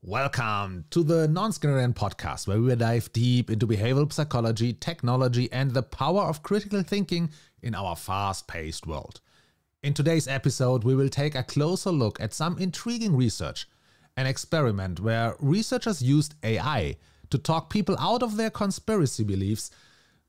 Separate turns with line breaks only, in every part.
Welcome to the Non-Skinner podcast, where we will dive deep into behavioral psychology, technology, and the power of critical thinking in our fast-paced world. In today's episode, we will take a closer look at some intriguing research, an experiment where researchers used AI to talk people out of their conspiracy beliefs.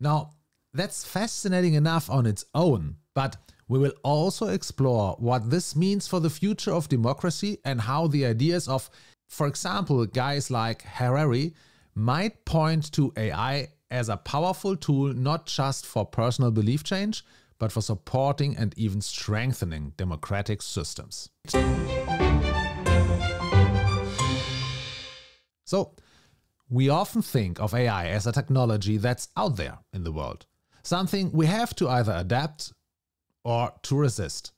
Now, that's fascinating enough on its own, but we will also explore what this means for the future of democracy and how the ideas of, for example, guys like Harari might point to AI as a powerful tool not just for personal belief change, but for supporting and even strengthening democratic systems. So, we often think of AI as a technology that's out there in the world, something we have to either adapt or to resist.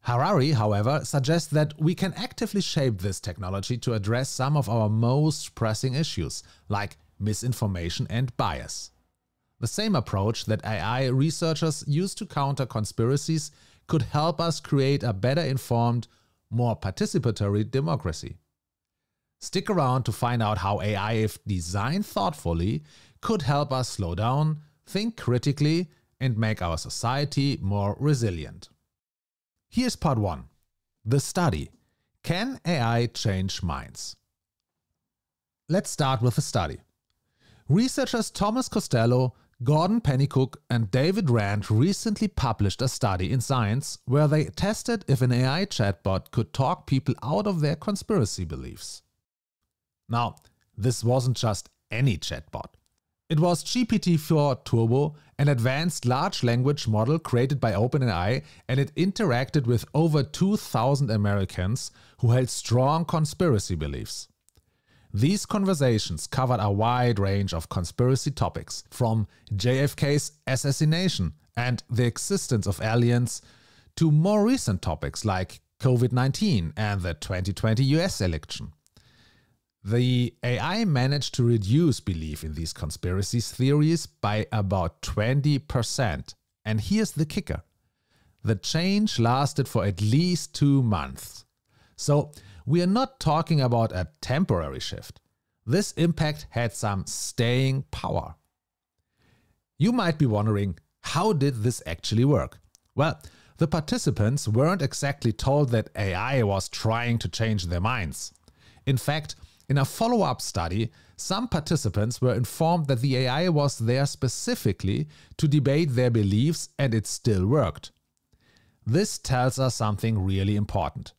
Harari, however, suggests that we can actively shape this technology to address some of our most pressing issues, like misinformation and bias. The same approach that AI researchers use to counter conspiracies could help us create a better informed, more participatory democracy. Stick around to find out how AI, if designed thoughtfully, could help us slow down, think critically, and make our society more resilient. Here's part 1. The study. Can AI change minds? Let's start with the study. Researchers Thomas Costello, Gordon Pennycook, and David Rand recently published a study in Science where they tested if an AI chatbot could talk people out of their conspiracy beliefs. Now, this wasn't just any chatbot. It was GPT-4 Turbo, an advanced large language model created by OpenAI, and it interacted with over 2,000 Americans who held strong conspiracy beliefs. These conversations covered a wide range of conspiracy topics, from JFK's assassination and the existence of aliens to more recent topics like COVID-19 and the 2020 US election. The AI managed to reduce belief in these conspiracy theories by about 20%. And here's the kicker. The change lasted for at least 2 months. So we are not talking about a temporary shift. This impact had some staying power. You might be wondering, how did this actually work? Well, the participants weren't exactly told that AI was trying to change their minds. In fact, in a follow-up study, some participants were informed that the AI was there specifically to debate their beliefs, and it still worked. This tells us something really important.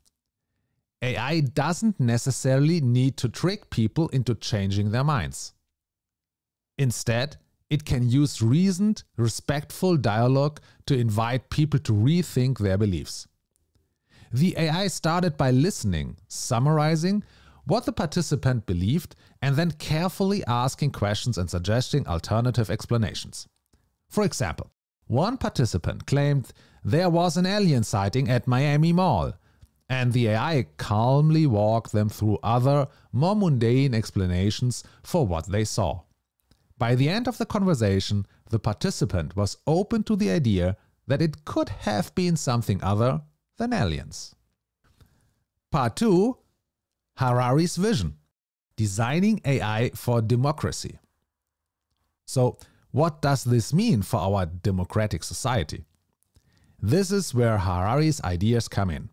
AI doesn't necessarily need to trick people into changing their minds. Instead, it can use reasoned, respectful dialogue to invite people to rethink their beliefs. The AI started by listening, summarizing what the participant believed, and then carefully asking questions and suggesting alternative explanations. For example, one participant claimed there was an alien sighting at Miami Mall, and the AI calmly walked them through other, more mundane explanations for what they saw. By the end of the conversation, the participant was open to the idea that it could have been something other than aliens. Part 2. Harari's vision. Designing AI for democracy. So, what does this mean for our democratic society? This is where Harari's ideas come in.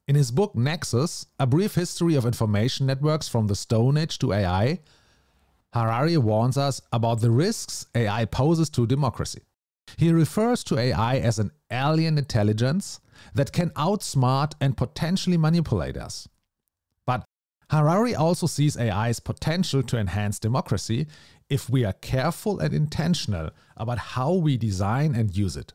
In his book Nexus, A Brief History of Information Networks from the Stone Age to AI, Harari warns us about the risks AI poses to democracy. He refers to AI as an alien intelligence that can outsmart and potentially manipulate us. But Harari also sees AI's potential to enhance democracy if we are careful and intentional about how we design and use it.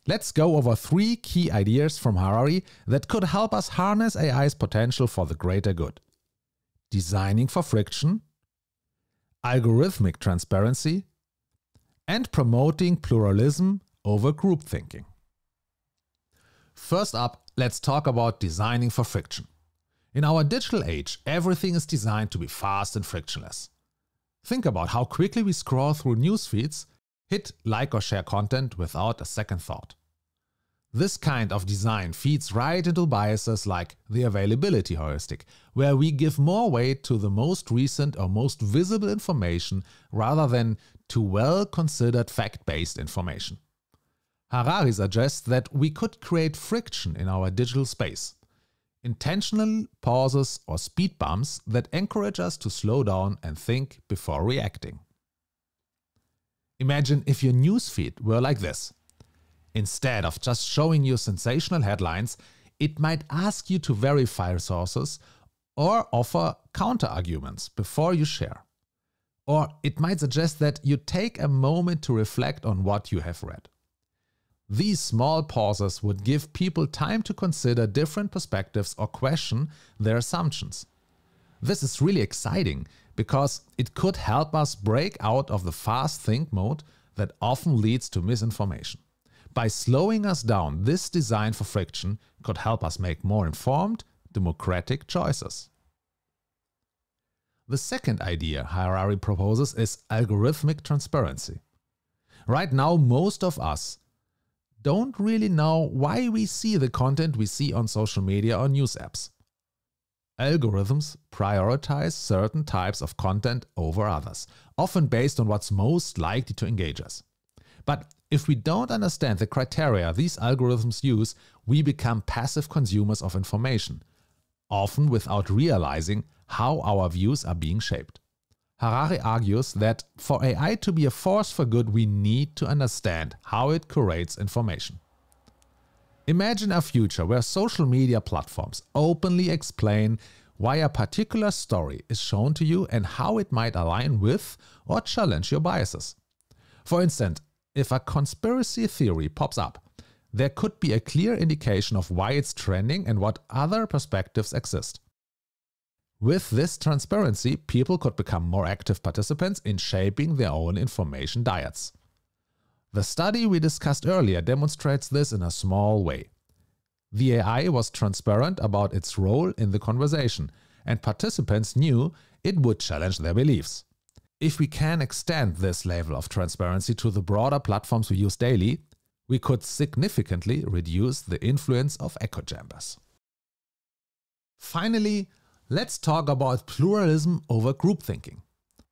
Let's go over 3 key ideas from Harari that could help us harness AI's potential for the greater good. Designing for friction, algorithmic transparency, and promoting pluralism over group thinking. First up, let's talk about designing for friction. In our digital age, everything is designed to be fast and frictionless. Think about how quickly we scroll through news feeds, hit like or share content without a second thought. This kind of design feeds right into biases like the availability heuristic, where we give more weight to the most recent or most visible information rather than to well-considered fact-based information. Harari suggests that we could create friction in our digital space. Intentional pauses or speed bumps that encourage us to slow down and think before reacting. Imagine if your newsfeed were like this. Instead of just showing you sensational headlines, it might ask you to verify sources or offer counter-arguments before you share. Or it might suggest that you take a moment to reflect on what you have read. These small pauses would give people time to consider different perspectives or question their assumptions. This is really exciting because it could help us break out of the fast think mode that often leads to misinformation. By slowing us down, this design for friction could help us make more informed, democratic choices. The second idea Harari proposes is algorithmic transparency. Right now, most of us don't really know why we see the content we see on social media or news apps. Algorithms prioritize certain types of content over others, often based on what's most likely to engage us. But if we don't understand the criteria these algorithms use, we become passive consumers of information, often without realizing how our views are being shaped. Harari argues that for AI to be a force for good, we need to understand how it curates information. Imagine a future where social media platforms openly explain why a particular story is shown to you and how it might align with or challenge your biases. For instance, if a conspiracy theory pops up, there could be a clear indication of why it's trending and what other perspectives exist. With this transparency, people could become more active participants in shaping their own information diets. The study we discussed earlier demonstrates this in a small way. The AI was transparent about its role in the conversation, and participants knew it would challenge their beliefs. If we can extend this level of transparency to the broader platforms we use daily, we could significantly reduce the influence of echo chambers. Finally, let's talk about pluralism over group thinking.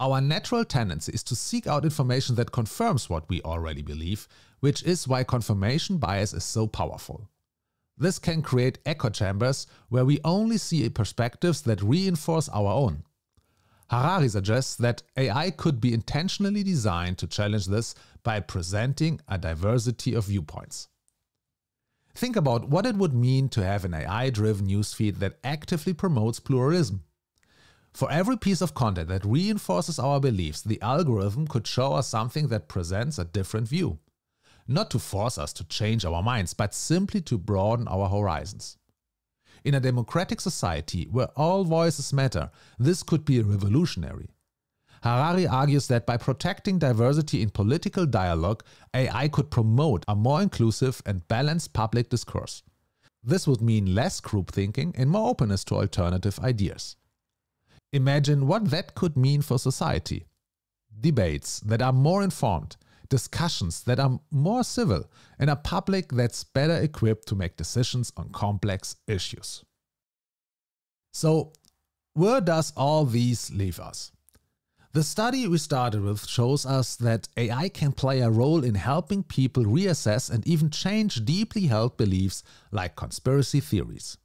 Our natural tendency is to seek out information that confirms what we already believe, which is why confirmation bias is so powerful. This can create echo chambers where we only see perspectives that reinforce our own. Harari suggests that AI could be intentionally designed to challenge this by presenting a diversity of viewpoints. Think about what it would mean to have an AI-driven newsfeed that actively promotes pluralism. For every piece of content that reinforces our beliefs, the algorithm could show us something that presents a different view. Not to force us to change our minds, but simply to broaden our horizons. In a democratic society where all voices matter, this could be revolutionary. Harari argues that by protecting diversity in political dialogue, AI could promote a more inclusive and balanced public discourse. This would mean less group thinking and more openness to alternative ideas. Imagine what that could mean for society. Debates that are more informed, discussions that are more civil, and a public that's better equipped to make decisions on complex issues. So, where does all these leave us? The study we started with shows us that AI can play a role in helping people reassess and even change deeply held beliefs like conspiracy theories.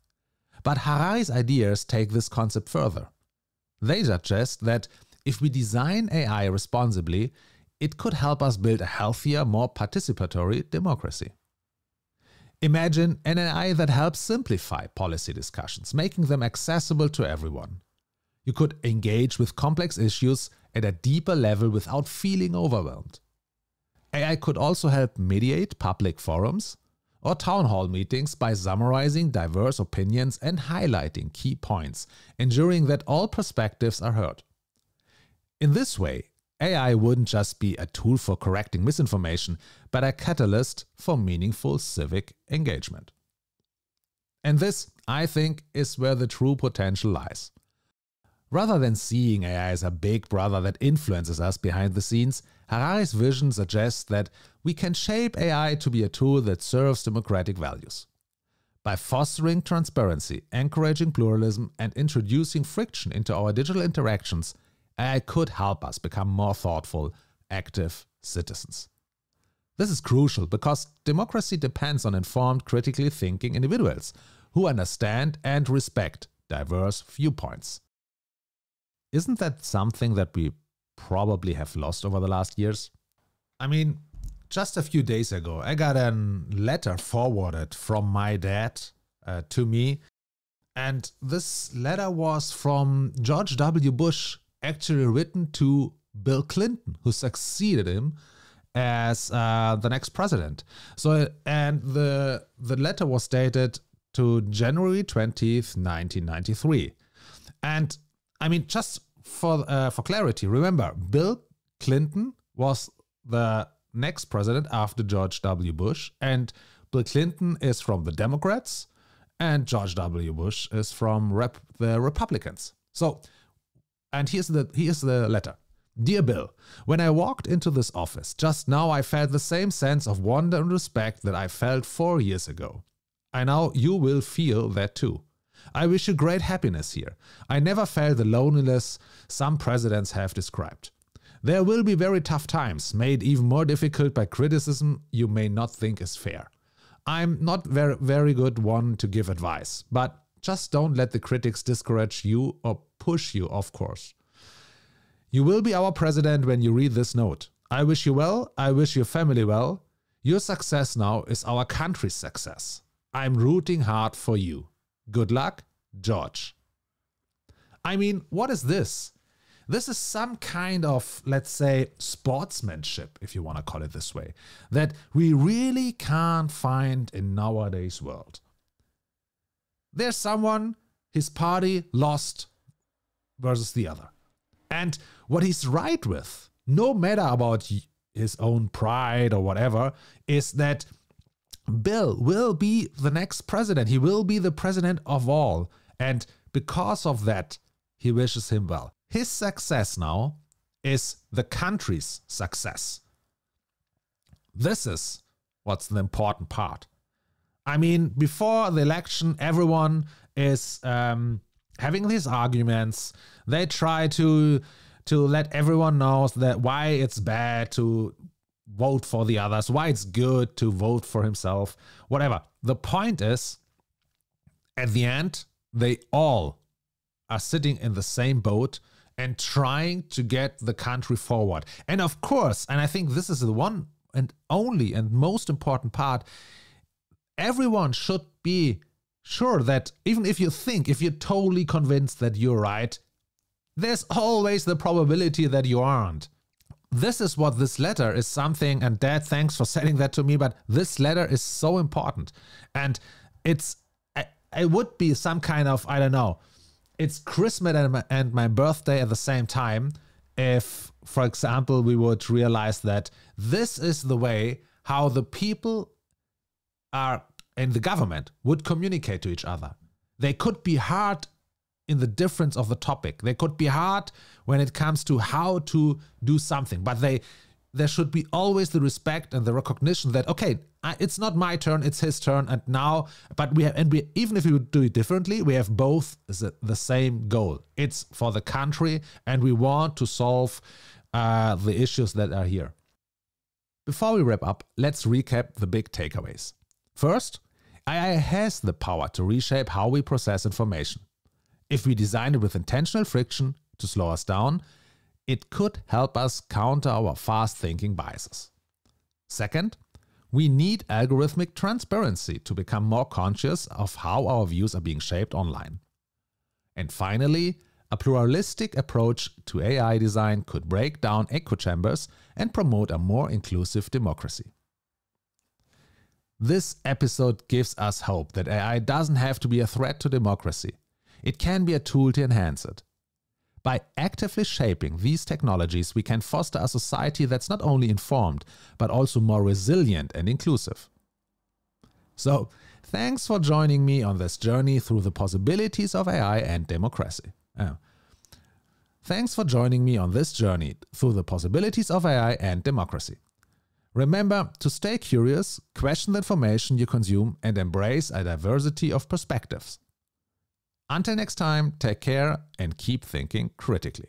But Harari's ideas take this concept further. They suggest that if we design AI responsibly, it could help us build a healthier, more participatory democracy. Imagine an AI that helps simplify policy discussions, making them accessible to everyone. You could engage with complex issues at a deeper level without feeling overwhelmed. AI could also help mediate public forums or town hall meetings by summarizing diverse opinions and highlighting key points, ensuring that all perspectives are heard. In this way, AI wouldn't just be a tool for correcting misinformation, but a catalyst for meaningful civic engagement. And this, I think, is where the true potential lies. Rather than seeing AI as a big brother that influences us behind the scenes, Harari's vision suggests that we can shape AI to be a tool that serves democratic values. By fostering transparency, encouraging pluralism, and introducing friction into our digital interactions, AI could help us become more thoughtful, active citizens. This is crucial because democracy depends on informed, critically thinking individuals who understand and respect diverse viewpoints. Isn't that something that we probably have lost over the last years? I mean, just a few days ago, I got a letter forwarded from my dad to me. And this letter was from George W. Bush, actually written to Bill Clinton, who succeeded him as the next president. And the letter was dated to January 20th, 1993. And I mean, just for clarity, remember, Bill Clinton was the next president after George W. Bush, and Bill Clinton is from the Democrats, and George W. Bush is from the Republicans. So, and here's the letter. Dear Bill, when I walked into this office just now, I felt the same sense of wonder and respect that I felt 4 years ago. I know you will feel that too. I wish you great happiness here. I never felt the loneliness some presidents have described. There will be very tough times, made even more difficult by criticism you may not think is fair. I'm not very good one to give advice, but just don't let the critics discourage you or push you off course. You will be our president when you read this note. I wish you well. I wish your family well. Your success now is our country's success. I'm rooting hard for you. Good luck, George. I mean, what is this? This is some kind of, let's say, sportsmanship, if you want to call it this way, that we really can't find in nowadays world. There's someone, his party lost versus the other. And what he's right with, no matter about his own pride or whatever, is that Bill will be the next president. He will be the president of all. And because of that, he wishes him well. His success now is the country's success. This is what's the important part. I mean, before the election, everyone is having these arguments. They try to let everyone know that why it's bad to vote for the others, why it's good to vote for himself, whatever. The point is, at the end, they all are sitting in the same boat and trying to get the country forward. And of course, and I think this is the one and only and most important part, everyone should be sure that even if you're totally convinced that you're right, there's always the probability that you aren't. This is what this letter is something, and Dad, thanks for sending that to me, but this letter is so important. And it would be some kind of, I don't know, it's Christmas and my birthday at the same time if, for example, we would realize that this is the way how the people are in the government would communicate to each other. They could be hard in the difference of the topic. They could be hard when it comes to how to do something, but there should be always the respect and the recognition that, okay, it's not my turn, it's his turn, and now, but even if we would do it differently, we have both the same goal. It's for the country, and we want to solve the issues that are here. Before we wrap up, let's recap the big takeaways. First, AI has the power to reshape how we process information. If we design it with intentional friction to slow us down, it could help us counter our fast-thinking biases. Second, we need algorithmic transparency to become more conscious of how our views are being shaped online. And finally, a pluralistic approach to AI design could break down echo chambers and promote a more inclusive democracy. This episode gives us hope that AI doesn't have to be a threat to democracy. It can be a tool to enhance it. By actively shaping these technologies, we can foster a society that's not only informed, but also more resilient and inclusive. So, thanks for joining me on this journey through the possibilities of AI and democracy. Thanks for joining me on this journey through the possibilities of AI and democracy. Remember to stay curious, question the information you consume, and embrace a diversity of perspectives. Until next time, take care and keep thinking critically.